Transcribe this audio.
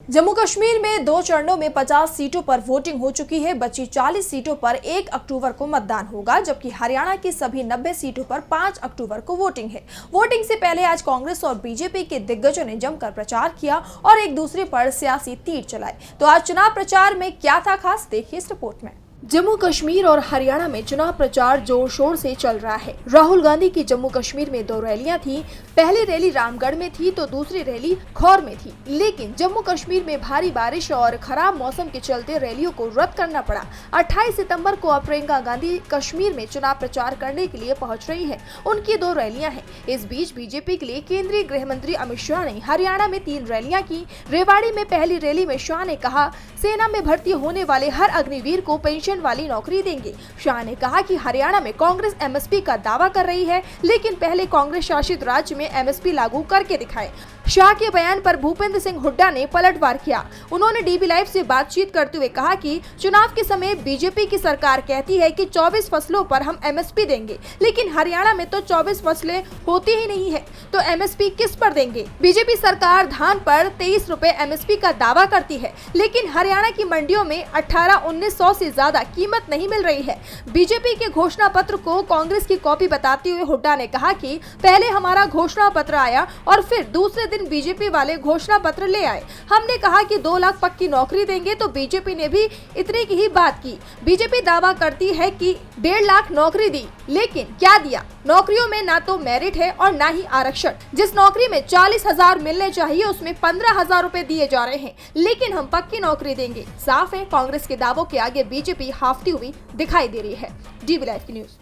जम्मू कश्मीर में 2 चरणों में 50 सीटों पर वोटिंग हो चुकी है। बची 40 सीटों पर 1 अक्टूबर को मतदान होगा, जबकि हरियाणा की सभी 90 सीटों पर 5 अक्टूबर को वोटिंग है। वोटिंग से पहले आज कांग्रेस और बीजेपी के दिग्गजों ने जमकर प्रचार किया और एक दूसरे पर सियासी तीर चलाए। तो आज चुनाव प्रचार में क्या था खास, देखिए इस रिपोर्ट में। जम्मू कश्मीर और हरियाणा में चुनाव प्रचार जोर शोर से चल रहा है। राहुल गांधी की जम्मू कश्मीर में 2 रैलियां थी। पहली रैली रामगढ़ में थी तो दूसरी रैली खौर में थी, लेकिन जम्मू कश्मीर में भारी बारिश और खराब मौसम के चलते रैलियों को रद्द करना पड़ा। 28 सितंबर को अब प्रियंका गांधी कश्मीर में चुनाव प्रचार करने के लिए पहुंच रही है। उनकी 2 रैलियां हैं। इस बीच बीजेपी के लिए केंद्रीय गृह मंत्री अमित शाह ने हरियाणा में 3 रैलियां की। रेवाड़ी में पहली रैली में शाह ने कहा, सेना में भर्ती होने वाले हर अग्निवीर को पेंशन वाली नौकरी देंगे। शाह ने कहा कि हरियाणा में कांग्रेस एमएसपी का दावा कर रही है, लेकिन पहले कांग्रेस शासित राज्य में एमएसपी लागू करके दिखाए। शाह के बयान पर भूपेंद्र सिंह हुड्डा ने पलटवार किया। उन्होंने डीबी लाइव से बातचीत करते हुए कहा कि चुनाव के समय बीजेपी की सरकार कहती है कि 24 फसलों पर हम एमएसपी देंगे, लेकिन हरियाणा में तो 24 फसलें होती ही नहीं है, तो एमएसपी किस पर देंगे। बीजेपी सरकार धान पर 23 रुपए एमएसपी का दावा करती है, लेकिन हरियाणा की मंडियों में 18-1900 से ज्यादा कीमत नहीं मिल रही है। बीजेपी के घोषणा पत्र को कांग्रेस की कॉपी बताते हुए हुड्डा ने कहा कि पहले हमारा घोषणा पत्र आया और फिर दूसरे दिन बीजेपी वाले घोषणा पत्र ले आए। हमने कहा कि 2 लाख पक्की नौकरी देंगे, तो बीजेपी ने भी इतनी की ही बात की। बीजेपी दावा करती है कि 1.5 लाख नौकरी दी, लेकिन क्या दिया? नौकरियों में ना तो मेरिट है और ना ही आरक्षण। जिस नौकरी में 40,000 मिलने चाहिए उसमें 15,000 रुपए दिए जा रहे हैं, लेकिन हम पक्की नौकरी देंगे। साफ है, कांग्रेस के दावों के आगे बीजेपी हाफती हुई दिखाई दे रही है। डीबी लाइव की न्यूज।